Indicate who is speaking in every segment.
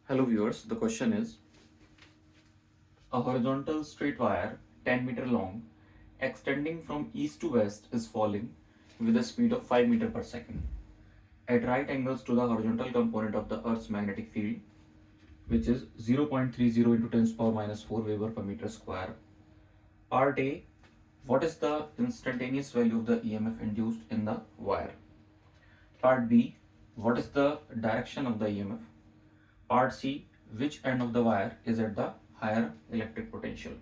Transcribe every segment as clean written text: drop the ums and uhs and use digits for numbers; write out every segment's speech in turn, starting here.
Speaker 1: Hello viewers, the question is a horizontal straight wire 10 meter long extending from east to west is falling with a speed of 5 meter per second at right angles to the horizontal component of the Earth's magnetic field, which is 0.30 into 10 to the power minus 4 Weber per meter square. Part A, what is the instantaneous value of the EMF induced in the wire? Part B, what is the direction of the EMF? Part C, which end of the wire is at the higher electric potential?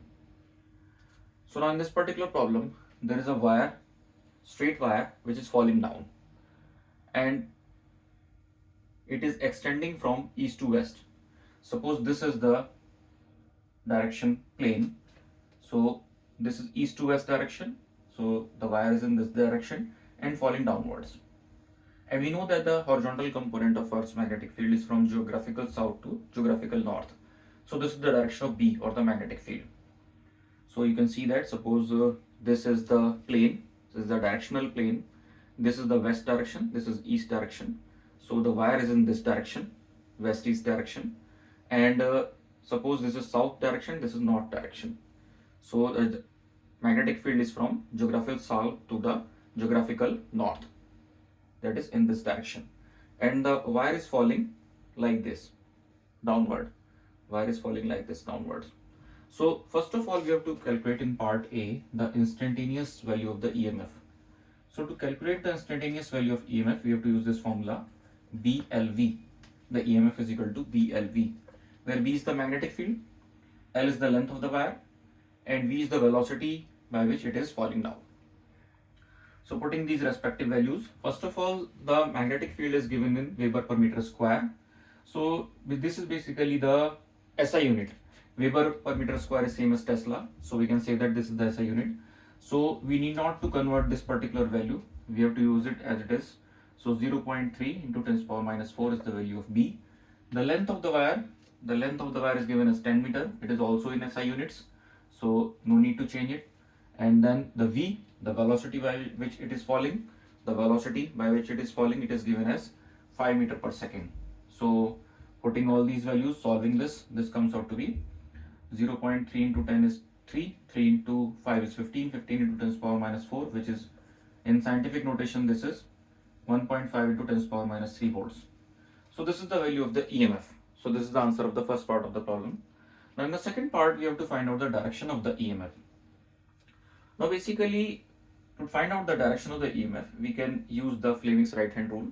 Speaker 1: So now in this particular problem, there is a wire, straight wire, which is falling down and it is extending from east to west. Suppose this is the direction plane. So this is east to west direction. So the wire is in this direction and falling downwards. And we know that the horizontal component of Earth's magnetic field is from geographical south to geographical north. So this is the direction of B, or the magnetic field. So you can see that suppose this is the plane, this is the directional plane, this is the west direction, this is east direction. So the wire is in this direction, west east direction, and suppose this is south direction, this is north direction. So the magnetic field is from geographical south to the geographical north, that is in this direction, and the wire is falling like this downward. Wire is falling like this downwards. So first of all, we have to calculate in part A the instantaneous value of the EMF. So to calculate the instantaneous value of EMF, we have to use this formula BLV. The EMF is equal to BLV, where B is the magnetic field, L is the length of the wire, and V is the velocity by which it is falling down. So putting these respective values, first of all, the magnetic field is given in Weber per meter square. So this is basically the SI unit. Weber per meter square is same as Tesla. So we can say that this is the SI unit. So we need not to convert this particular value. We have to use it as it is. So 0.3 into 10 to the power minus 4 is the value of B. The length of the wire is given as 10 meter. It is also in SI units. So no need to change it. And then the V, the velocity by which it is falling, it is given as 5 meter per second. So putting all these values, solving this comes out to be 0.3 into 10 is 3, 3 into 5 is 15, 15 into 10 to the power minus 4, which is in scientific notation this is 1.5 into 10 to the power minus 3 volts. So this is the value of the EMF. So this is the answer of the first part of the problem. Now in the second part, we have to find out the direction of the EMF. Now basically, to find out the direction of the EMF, we can use the Fleming's right hand rule.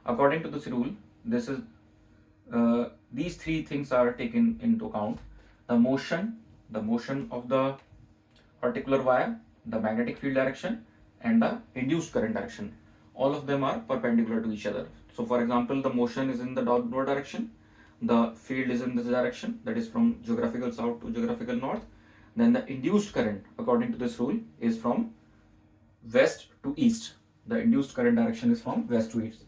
Speaker 1: According to this rule, these three things are taken into account: the motion of the particular wire, the magnetic field direction, and the induced current direction. All of them are perpendicular to each other. So for example, the motion is in the downward direction, the field is in this direction, that is from geographical south to geographical north. Then the induced current, according to this rule, is from west to east. The induced current direction is from west to east,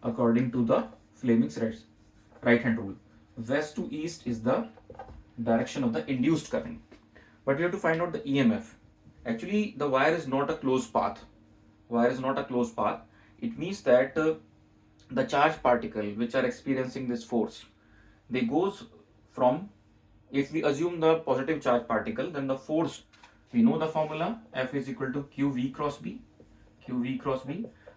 Speaker 1: according to the Fleming's right hand rule. West to east is the direction of the induced current. But we have to find out the EMF. Actually, the wire is not a closed path. It means that the charged particle which are experiencing this force, they goes from, if we assume the positive charge particle, then the force, we know the formula, F is equal to QV cross B.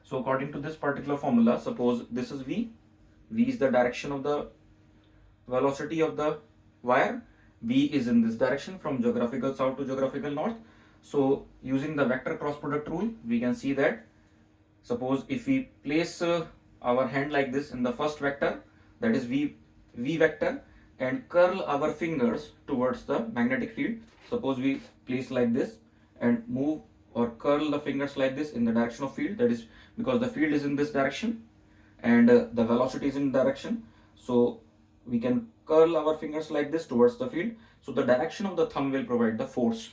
Speaker 1: So according to this particular formula, suppose this is V. V is the direction of the velocity of the wire. B is in this direction from geographical south to geographical north. So using the vector cross product rule, we can see that suppose if we place our hand like this in the first vector, that is V vector, and curl our fingers towards the magnetic field. Suppose we place like this and move or curl the fingers like this in the direction of field, that is because the field is in this direction and the velocity is in direction. So we can curl our fingers like this towards the field. So the direction of the thumb will provide the force,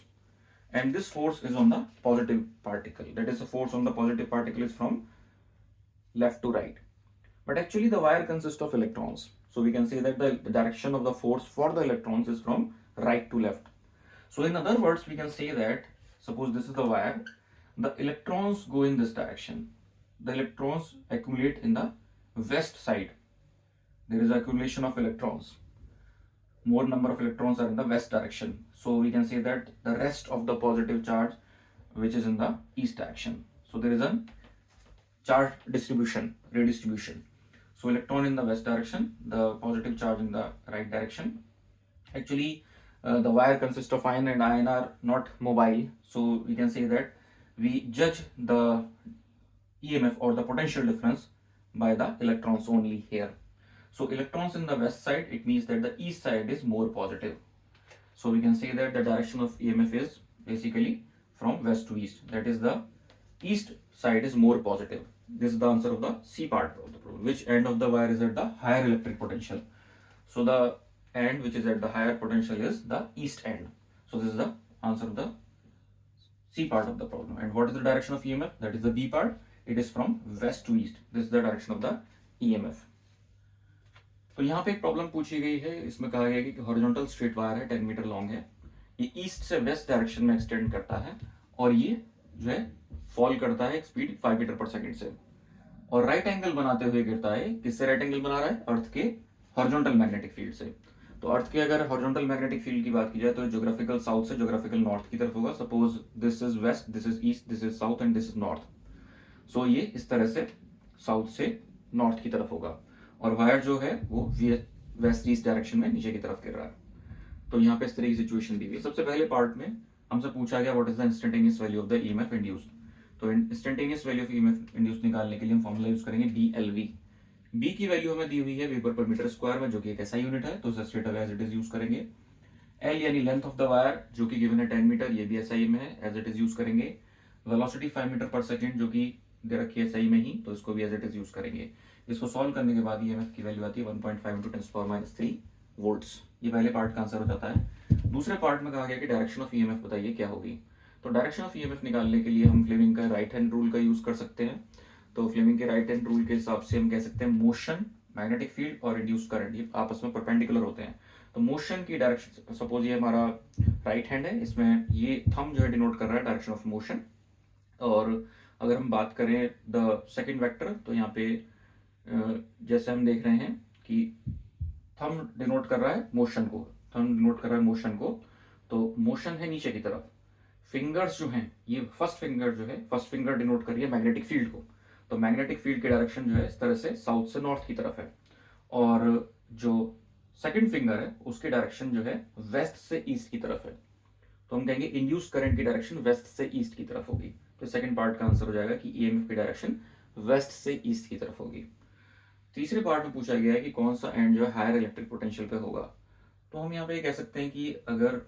Speaker 1: and this force is on the positive particle. That is, the force on the positive particle is from left to right. But actually the wire consists of electrons. So we can say that the direction of the force for the electrons is from right to left. So in other words, we can say that suppose this is the wire, the electrons go in this direction. The electrons accumulate in the west side. There is accumulation of electrons. more number of electrons are in the west direction. So we can say that the rest of the positive charge which is in the east direction. So there is a charge distribution, redistribution. So electron in the west direction, the positive charge in the right direction. Actually, the wire consists of iron, and iron are not mobile. So we can say that we judge the EMF or the potential difference by the electrons only here. So electrons in the west side, it means that the east side is more positive. So we can say that the direction of EMF is basically from west to east. That is, the east side is more positive. This is the answer of the C part of the problem. Which end of the wire is at the higher electric potential? So the end which is at the higher potential is the east end. So this is the answer of the C part of the problem. And what is the direction of EMF? That is the B part. It is from west to east. This is the direction of the EMF. तो यहाँ पे एक problem पूछी गई है, इसमें कहा गया कि हॉरिजॉन्टल स्ट्रेट वायर है, 10 मीटर लॉन्ग है, ये ईस्ट से वेस्ट डायरेक्शन में एक्सटेंड करता है और ये जो है फॉल करता है एक स्पीड 5 मीटर पर सेकंड से और राइट एंगल बनाते हुए गिरता है. किससे राइट एंगल बना रहा है? अर्थ के हॉरिजॉन्टल मैग्नेटिक फील्ड से. तो अर्थ के अगर हॉरिजॉन्टल मैग्नेटिक फील्ड की बात की जाए तो ज्योग्राफिकल साउथ से ज्योग्राफिकल नॉर्थ की तरफ होगा. Suppose this is west, this is east, this is south and this is north. So ये इस तरह से साउथ से नॉर्थ की तरफ होगा और वायर जो है वो वेस्ट ईस्ट डायरेक्शन में नीचे की तरफ गिर रहा है. तो यहाँ पे इस तरह की सिचुएशन दी हुई है. सबसे पहले पार्ट में हमसे पूछा गया what is the instantaneous value of the EMF induced. तो instantaneous value of EMF induced निकालने के लिए हम फॉर्मूला यूज करेंगे डीएलवी. बी की वैल्यू हमें दी हुई है वेबर पर मीटर स्क्वायर में, जो कि एक ऐसा यूनिट है, तो straight away as it is use करेंगे. एल यानी लेंथ ऑफ द वायर जो कि गिवन है 10 मीटर, ये भी एसआई में है, एज इट इज यूज करेंगे. वेलोसिटी 5 मीटर पर सेकंड जो कि दे रखी है एसआई में ही, तो इसको भी एज इट इज यूज करेंगे. इसको सॉल्व करने के बाद ईएमएफ की वैल्यू आती है 1.5 इंटू 10⁻³ वोल्ट्स. ये पहले पार्ट का आंसर हो जाता है. दूसरे पार्ट में कहा गया कि डायरेक्शन ऑफ ईएमएफ बताइए क्या होगी. तो डायरेक्शन ऑफ ईएमएफ निकालने के लिए हम फ्लेमिंग का राइट हैंड रूल का यूज कर सकते हैं. तो फ्लेमिंग के राइट हैंड रूल के हिसाब से हम कह सकते हैं मोशन, मैग्नेटिक फील्ड और इंड्यूस करंट ये आपस में परपेंडिकुलर होते हैं. तो मोशन की डायरेक्शन, सपोज ये हमारा राइट हैंड है, इसमें ये थंब जो है डिनोट कर रहा है डायरेक्शन ऑफ मोशन. और अगर हम बात करें द सेकंड वेक्टर, तो यहाँ पे जैसे हम देख रहे हैं कि थंब डिनोट कर रहा है मोशन को, थंब डिनोट कर रहा है मोशन को, तो मोशन है नीचे की तरफ. फिंगर्स जो हैं, ये फर्स्ट फिंगर जो है, फर्स्ट फिंगर डिनोट कर रही है मैग्नेटिक फील्ड को. तो मैग्नेटिक फील्ड की डायरेक्शन जो है इस तरह से साउथ से नॉर्थ की तरफ है. और जो सेकंड फिंगर है उसकी डायरेक्शन जो है वेस्ट से ईस्ट की तरफ है. तो हम कहेंगे इंड्यूस करंट की डायरेक्शन वेस्ट से ईस्ट की तरफ होगी. तो सेकंड पार्ट का आंसर हो जाएगा कि ईएमएफ की डायरेक्शन वेस्ट से ईस्ट की तरफ होगी. तीसरे पार्ट में पूछा गया है कि कौन सा एंड जो है हायर इलेक्ट्रिक पोटेंशियल पे होगा. तो हम यहाँ पे कह सकते हैं कि अगर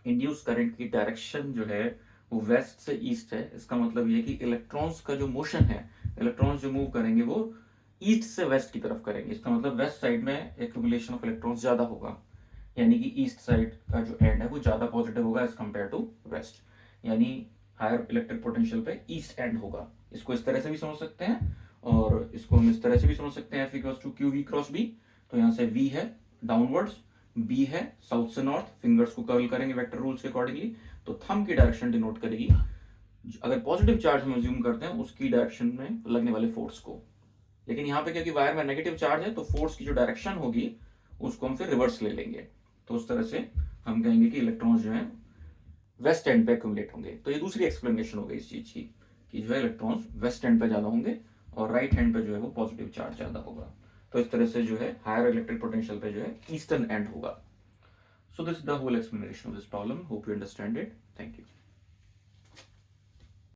Speaker 1: इंड्यूस करंट की डायरेक्शन जो है वो वेस्ट से ईस्ट है, इसका मतलब ये कि इलेक्ट्रॉन्स का जो मोशन है, इलेक्ट्रॉन्स जो मूव करेंगे वो ईस्ट से वेस्ट की तरफ करेंगे. इसका मतलब वेस्ट साइड में एक्यूमुलेशन ऑफ इलेक्ट्रॉन्स ज्यादा होगा, यानी कि ईस्ट साइड का जो एंड है वो ज्यादा पॉजिटिव होगा एज कम्पेयर टू वेस्ट. यानी हायर इलेक्ट्रिक पोटेंशियल पे ईस्ट एंड होगा. इसको इस तरह से भी समझ सकते हैं और इसको हम इस तरह से भी समझ सकते हैं, F equals to Q V cross B. तो यहाँ से V है डाउनवर्ड्स, B है साउथ से नॉर्थ. फिंगर्स को कर्ल करेंगे वेक्टर रूल्स के अकॉर्डिंगली, तो थंब की डायरेक्शन डिनोट करेगी अगर पॉजिटिव चार्ज हम अज्यूम करते हैं उसकी डायरेक्शन में लगने वाले फोर्स को. लेकिन यहाँ पे क्योंकि वायर में नेगेटिव चार्ज है तो फोर्स की जो डायरेक्शन होगी उसको हम फिर रिवर्स ले लेंगे. तो उस तरह से हम कहेंगे कि इलेक्ट्रॉन्स जो है वेस्ट एंड पे एक्यूमुलेट होंगे. तो ये दूसरी एक्सप्लेनेशन हो गई इस चीज की कि जो है इलेक्ट्रॉन्स वेस्ट एंड पे ज्यादा होंगे और राइट हैंड पे जो है वो पॉजिटिव चार्ज ज्यादा होगा. तो इस तरह से जो है हायर इलेक्ट्रिक पोटेंशियल पे जो है ईस्टर्न एंड होगा. So this is the whole explanation of this problem. Hope you understand it. Thank you.